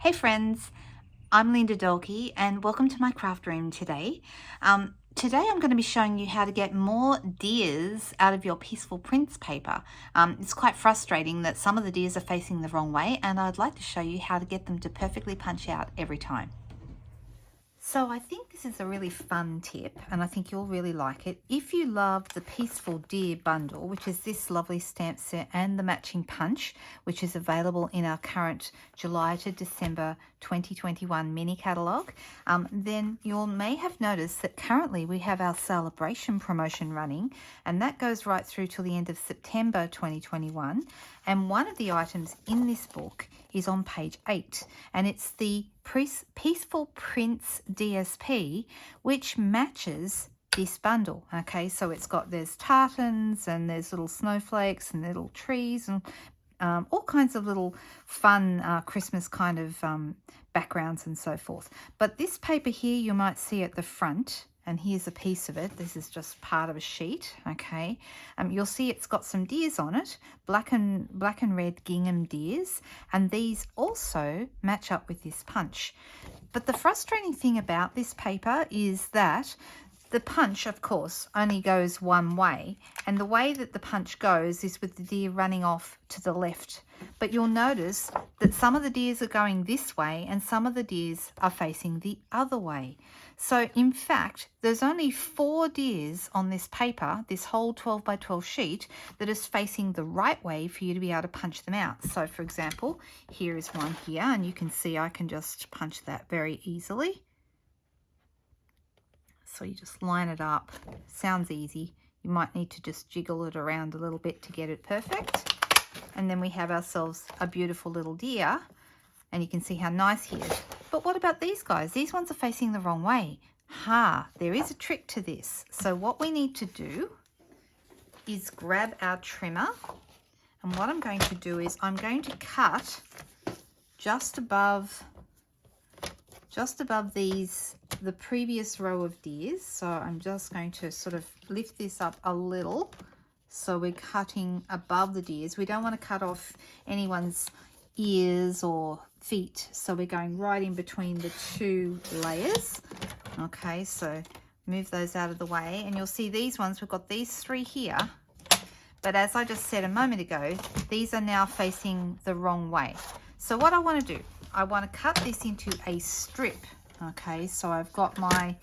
Hey friends, I'm Linda Dolke and welcome to my craft room today. Today I'm going to be showing you how to get more deers out of your Peaceful Prints paper. It's quite frustrating that some of the deers are facing the wrong way, and I'd like to show you how to get them to perfectly punch out every time. So I think this is a really fun tip, and I think you'll really like it. If you love the Peaceful Deer bundle, which is this lovely stamp set and the matching punch, which is available in our current July to December 2021 mini catalogue, then you may have noticed that currently we have our celebration promotion running, and that goes right through till the end of September 2021. And one of the items in this book is on page 8, and it's the Peaceful Prints DSP, which matches this bundle. Okay, so there's tartans and there's little snowflakes and little trees and all kinds of little fun Christmas kind of backgrounds and so forth. But this paper here, you might see at the front, and here's a piece of it. This is just part of a sheet. Okay, you'll see it's got some deers on it, black and red gingham deers, and these also match up with this punch. But the frustrating thing about this paper is that the punch, of course, only goes one way, and the way that the punch goes is with the deer running off to the left. But you'll notice that some of the deers are going this way and some of the deers are facing the other way. So in fact, there's only 4 deers on this paper, this whole 12 by 12 sheet, that is facing the right way for you to be able to punch them out. So for example, here is one here, and you can see I can just punch that very easily. So you just line it up. Sounds easy. You might need to just jiggle it around a little bit to get it perfect. And then we have ourselves a beautiful little deer, and you can see how nice he is. But what about these guys? These ones are facing the wrong way. There is a trick to this. So what we need to do is grab our trimmer, and what I'm going to do is I'm going to cut just above the previous row of deers. So I'm just going to sort of lift this up a little, so we're cutting above the deers. We don't want to cut off anyone's ears or feet, so we're going right in between the 2 layers. Okay, so move those out of the way, and you'll see these ones, we've got these 3 here, but as I just said a moment ago, these are now facing the wrong way. So what I want to do, I want to cut this into a strip. Okay, so I've got my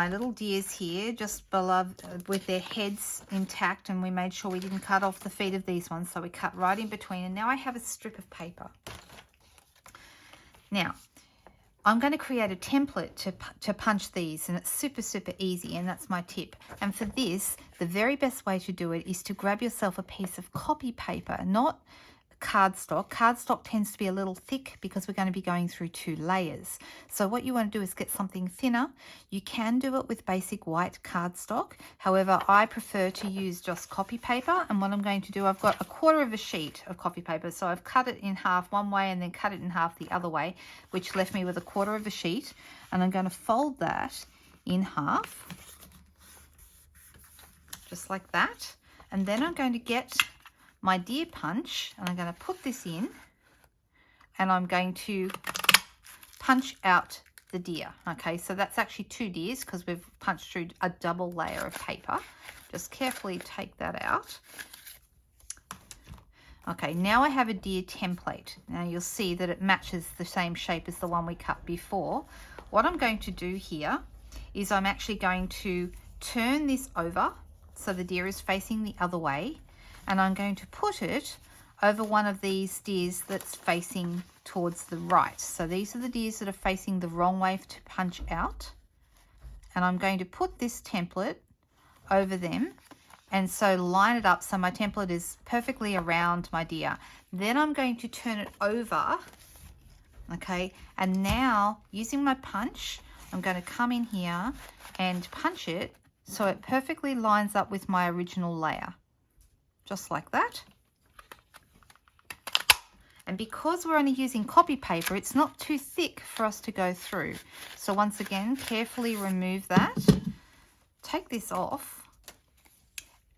little deers here, just below, with their heads intact, and we made sure we didn't cut off the feet of these ones, so we cut right in between, and now I have a strip of paper. Now I'm going to create a template to punch these, and it's super easy, and that's my tip. And for this, the very best way to do it is to grab yourself a piece of copy paper, not cardstock. Cardstock tends to be a little thick because we're going to be going through 2 layers. So what you want to do is get something thinner. You can do it with basic white cardstock. However, I prefer to use just copy paper. And what I'm going to do, I've got a 1/4 of a sheet of copy paper. So I've cut it in half one way and then cut it in half the other way, which left me with a 1/4 of a sheet. And I'm going to fold that in half, just like that. And then I'm going to get my deer punch, and I'm going to put this in, and I'm going to punch out the deer. Okay, so that's actually 2 deers because we've punched through a double layer of paper. Just carefully take that out. Okay, now I have a deer template. Now you'll see that it matches the same shape as the one we cut before. What I'm going to do here is I'm actually going to turn this over so the deer is facing the other way, and I'm going to put it over one of these deers that's facing towards the right. So these are the deers that are facing the wrong way to punch out, and I'm going to put this template over them, and so line it up so my template is perfectly around my deer. Then I'm going to turn it over, okay, and now using my punch, I'm going to come in here and punch it so it perfectly lines up with my original layer. Just like that. And because we're only using copy paper, it's not too thick for us to go through. So once again, carefully remove that. Take this off.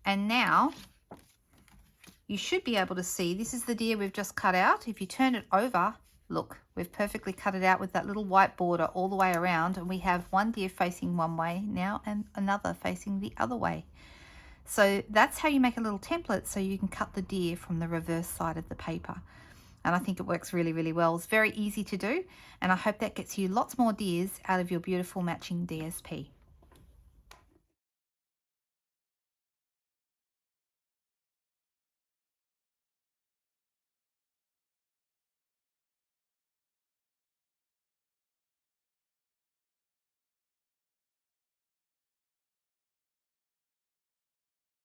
And now you should be able to see this is the deer we've just cut out. If you turn it over, look, we've perfectly cut it out with that little white border all the way around, and we have one deer facing one way now and another facing the other way. So that's how you make a little template so you can cut the deer from the reverse side of the paper. And I think it works really, really well. It's very easy to do, and I hope that gets you lots more deers out of your beautiful matching DSP.